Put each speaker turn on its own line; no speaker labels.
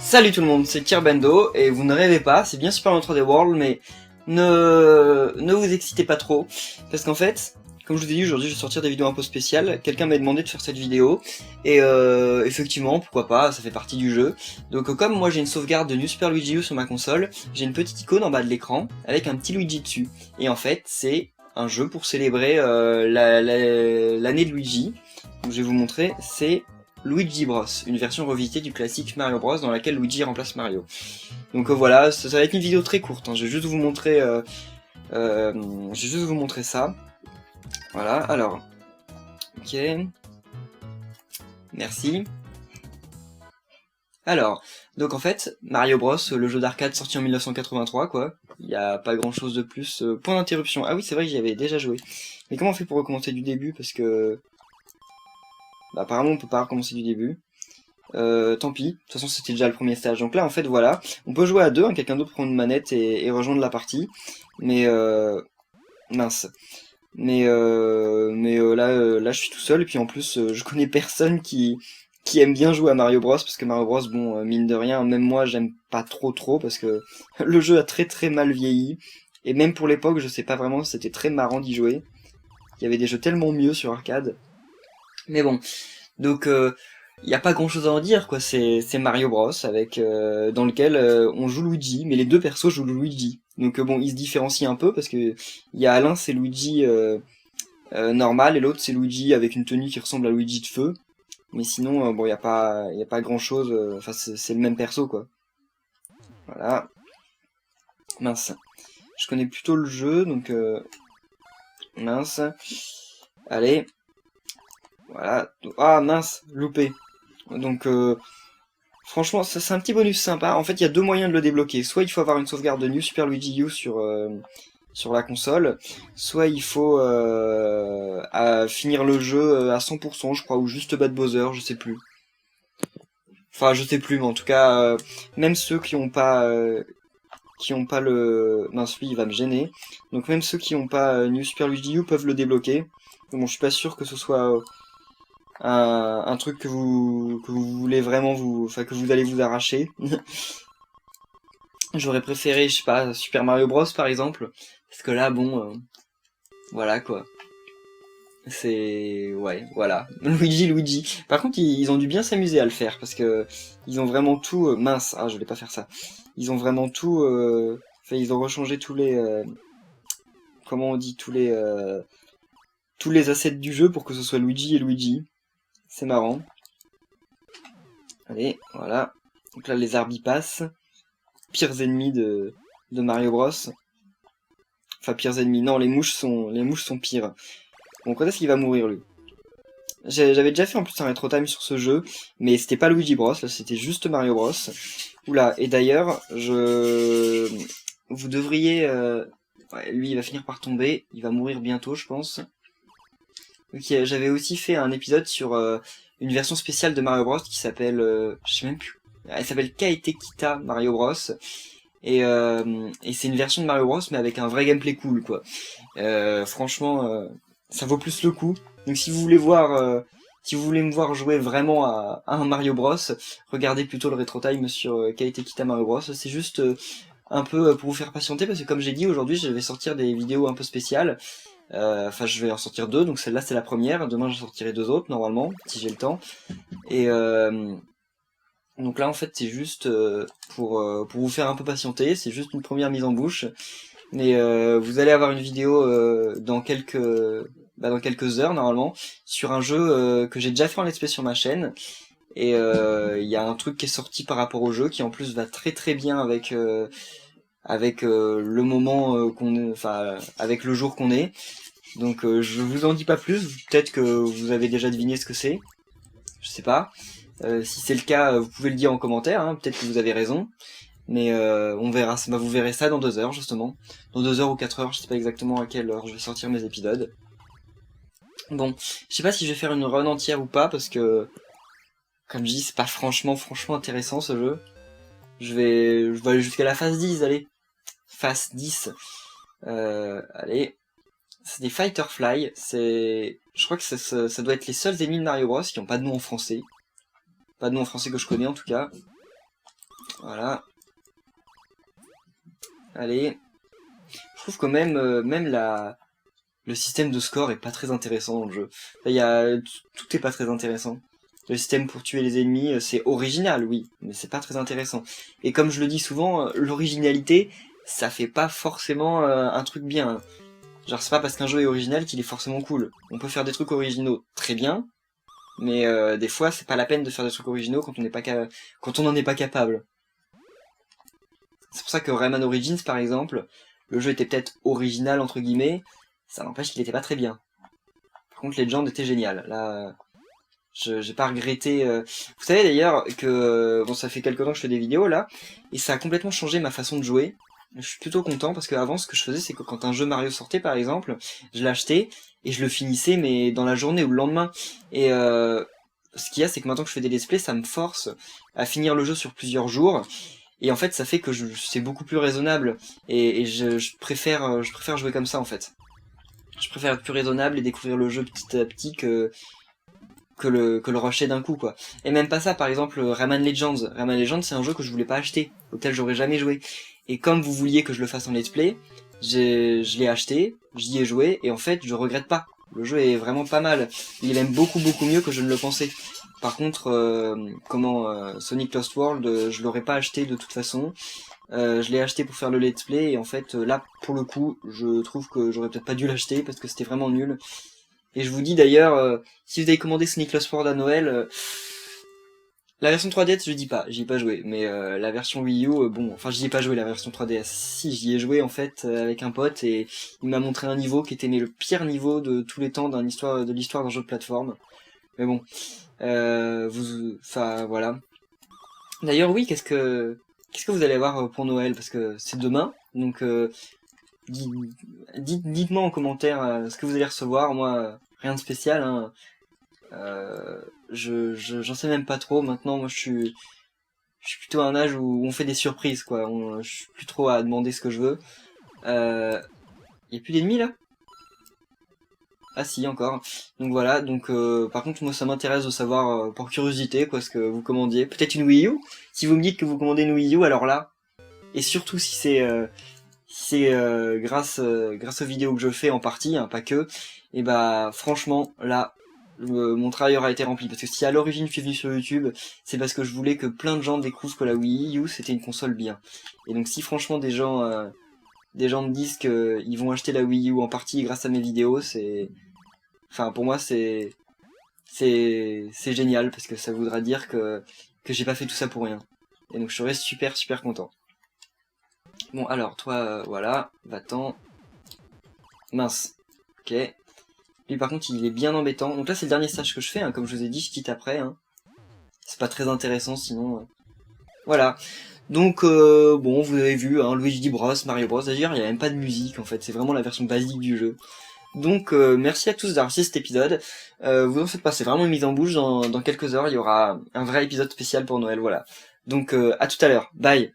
Salut tout le monde, c'est Kirbendo, et vous ne rêvez pas, c'est bien Super Mario 3D World, mais ne vous excitez pas trop, parce qu'en fait, comme je vous ai dit, aujourd'hui je vais sortir des vidéos un peu spéciales, quelqu'un m'a demandé de faire cette vidéo, et effectivement, pourquoi pas, ça fait partie du jeu. Donc comme moi j'ai une sauvegarde de New Super Luigi U sur ma console, j'ai une petite icône en bas de l'écran, avec un petit Luigi dessus, et en fait, c'est un jeu pour célébrer l'année de Luigi. Donc je vais vous montrer, c'est Luigi Bros, une version revisitée du classique Mario Bros dans laquelle Luigi remplace Mario. Donc voilà, ça va être une vidéo très courte, hein. Je vais juste vous montrer, ça. Voilà, alors, ok, merci. Alors, donc en fait, Mario Bros, le jeu d'arcade sorti en 1983, quoi. Il n'y a pas grand chose de plus. Point d'interruption. Ah oui, c'est vrai que j'y avais déjà joué. Mais comment on fait pour recommencer du début? Parce que... Bah, apparemment on peut pas recommencer du début. Tant pis, de toute façon c'était déjà le premier stage. Donc là en fait voilà, on peut jouer à deux, hein, quelqu'un d'autre prend une manette et rejoindre la partie. Mais mince. Là je suis tout seul et puis en plus je connais personne qui aime bien jouer à Mario Bros parce que Mario Bros bon mine de rien, même moi j'aime pas trop parce que le jeu a très mal vieilli et même pour l'époque je sais pas vraiment, c'était très marrant d'y jouer. Il y avait des jeux tellement mieux sur arcade. Mais bon, donc y a pas grand chose à en dire quoi, c'est Mario Bros avec dans lequel on joue Luigi, mais les deux persos jouent Luigi. Donc bon, ils se différencient un peu parce que il y a l'un c'est Luigi normal et l'autre c'est Luigi avec une tenue qui ressemble à Luigi de feu. Mais sinon bon, y a pas grand chose, enfin c'est le même perso quoi. Voilà. Mince. Je connais plutôt le jeu donc mince. Allez. Voilà. Ah mince, loupé. Donc franchement, ça c'est un petit bonus sympa. En fait, il y a deux moyens de le débloquer. Soit il faut avoir une sauvegarde de New Super Luigi U sur la console, soit il faut finir le jeu à 100%, je crois, ou juste battre Bowser, je sais plus. Enfin, je sais plus, mais en tout cas, même ceux qui ont pas le... Mince, lui, il va me gêner. Donc même ceux qui ont pas New Super Luigi U peuvent le débloquer. Bon, je suis pas sûr que ce soit un truc que vous voulez vraiment enfin que vous allez vous arracher. J'aurais préféré, je sais pas, Super Mario Bros par exemple, parce que là bon, voilà quoi. C'est ouais, voilà. Luigi. Par contre, ils ont dû bien s'amuser à le faire parce que ils ont vraiment tout mince. Ah, je voulais pas faire ça. Ils ont vraiment tout enfin, ils ont rechangé tous les comment on dit tous les assets du jeu pour que ce soit Luigi et Luigi. C'est marrant. Allez, voilà. Donc là, les arbres y passent. Pires ennemis de Mario Bros. Enfin, pires ennemis. Non, les mouches sont pires. Bon, quand est-ce qu'il va mourir, lui? J'avais déjà fait en plus un rétro time sur ce jeu, mais c'était pas Luigi Bros, là c'était juste Mario Bros. Oula, et d'ailleurs, vous devriez... Ouais, lui, il va finir par tomber, il va mourir bientôt, je pense. Ok, j'avais aussi fait un épisode sur une version spéciale de Mario Bros qui s'appelle... je sais même plus. Elle s'appelle Kaetekita Mario Bros. Et c'est une version de Mario Bros mais avec un vrai gameplay cool quoi. Franchement, ça vaut plus le coup. Donc si vous voulez me voir jouer vraiment à un Mario Bros, regardez plutôt le Retro Time sur Kaetekita Mario Bros. C'est juste un peu pour vous faire patienter parce que comme j'ai dit aujourd'hui, je vais sortir des vidéos un peu spéciales. Enfin, je vais en sortir deux, donc celle-là c'est la première. Demain, j'en sortirai deux autres normalement, si j'ai le temps. Et donc là en fait c'est juste pour vous faire un peu patienter, c'est juste une première mise en bouche. Mais vous allez avoir une vidéo dans quelques heures normalement sur un jeu que j'ai déjà fait en let's play sur ma chaîne. Et il y a un truc qui est sorti par rapport au jeu qui en plus va très bien avec le moment enfin avec le jour qu'on est. Donc je vous en dis pas plus, peut-être que vous avez déjà deviné ce que c'est. Je sais pas. Si c'est le cas, vous pouvez le dire en commentaire, hein, peut-être que vous avez raison. Mais on verra, bah, vous verrez ça dans 2 heures justement. Dans 2 heures ou 4 heures, je sais pas exactement à quelle heure je vais sortir mes épisodes. Bon, je sais pas si je vais faire une run entière ou pas, parce que, comme je dis, c'est pas franchement intéressant ce jeu. Je vais aller jusqu'à la phase 10, allez. Phase 10. Allez. C'est des Fighterfly, je crois que ça doit être les seuls ennemis de Mario Bros qui ont pas de nom en français. Pas de nom en français que je connais en tout cas. Voilà. Allez. Je trouve que même le système de score est pas très intéressant dans le jeu. Tout est pas très intéressant. Le système pour tuer les ennemis, c'est original, oui, mais c'est pas très intéressant. Et comme je le dis souvent, l'originalité, ça fait pas forcément un truc bien. Genre, c'est pas parce qu'un jeu est original qu'il est forcément cool. On peut faire des trucs originaux très bien, mais des fois, c'est pas la peine de faire des trucs originaux quand on n'en est pas capable. C'est pour ça que Rayman Origins, par exemple, le jeu était peut-être original, entre guillemets, ça n'empêche qu'il était pas très bien. Par contre, Legend était génial. Là, j'ai pas regretté... Vous savez d'ailleurs que... bon, ça fait quelques temps que je fais des vidéos, là, et ça a complètement changé ma façon de jouer. Je suis plutôt content, parce qu'avant, ce que je faisais, c'est que quand un jeu Mario sortait, par exemple, je l'achetais, et je le finissais, mais dans la journée ou le lendemain. Et ce qu'il y a, c'est que maintenant que je fais des let's play, ça me force à finir le jeu sur plusieurs jours. Et en fait, ça fait que c'est beaucoup plus raisonnable. Et je préfère jouer comme ça, en fait. Je préfère être plus raisonnable et découvrir le jeu petit à petit que le rusher d'un coup, quoi. Et même pas ça, par exemple, Rayman Legends. Rayman Legends, c'est un jeu que je voulais pas acheter, auquel j'aurais jamais joué. Et comme vous vouliez que je le fasse en let's play, je l'ai acheté, j'y ai joué, et en fait, je regrette pas. Le jeu est vraiment pas mal. Il est même beaucoup mieux que je ne le pensais. Par contre, Sonic Lost World, je l'aurais pas acheté de toute façon. Je l'ai acheté pour faire le let's play, et en fait, là, pour le coup, je trouve que j'aurais peut-être pas dû l'acheter, parce que c'était vraiment nul. Et je vous dis d'ailleurs, si vous avez commandé Sonic Lost World à Noël, la version 3DS, je dis pas, j'y ai pas joué, mais la version Wii U, bon, enfin j'y ai pas joué la version 3DS. Si, j'y ai joué en fait avec un pote et il m'a montré un niveau qui était le pire niveau de tous les temps de l'histoire d'un jeu de plateforme. Mais bon, enfin voilà. D'ailleurs oui, qu'est-ce que vous allez avoir pour Noël, parce que c'est demain, donc dites-moi en commentaire ce que vous allez recevoir. Moi, rien de spécial, hein. J'en sais même pas trop. Maintenant, moi, je suis plutôt à un âge où on fait des surprises, quoi. Je suis plus trop à demander ce que je veux. Y a plus d'ennemis, là? Ah si, encore. Donc voilà, donc par contre, moi, ça m'intéresse de savoir, par curiosité, quoi, ce que vous commandiez. Peut-être une Wii U? Si vous me dites que vous commandez une Wii U, alors là, et surtout si c'est grâce aux vidéos que je fais en partie, hein, pas que, et bah franchement là mon travail aura été rempli, parce que si à l'origine je suis venu sur YouTube, c'est parce que je voulais que plein de gens découvrent que la Wii U c'était une console bien. Et donc si franchement des gens me disent que ils vont acheter la Wii U en partie grâce à mes vidéos, enfin pour moi c'est génial, parce que ça voudra dire que j'ai pas fait tout ça pour rien. Et donc je serais super content. Bon, alors, toi, voilà, va-t'en. Mince. Ok. Lui, par contre, il est bien embêtant. Donc là, c'est le dernier stage que je fais, hein, comme je vous ai dit, je quitte après. Hein. C'est pas très intéressant, sinon... Voilà. Donc, bon, vous avez vu, hein, Luigi Bros, Mario Bros. D'ailleurs, il n'y a même pas de musique, en fait. C'est vraiment la version basique du jeu. Donc, merci à tous d'avoir suivi cet épisode. Vous en faites pas, c'est vraiment une mise en bouche. Dans quelques heures, il y aura un vrai épisode spécial pour Noël, voilà. Donc, à tout à l'heure. Bye.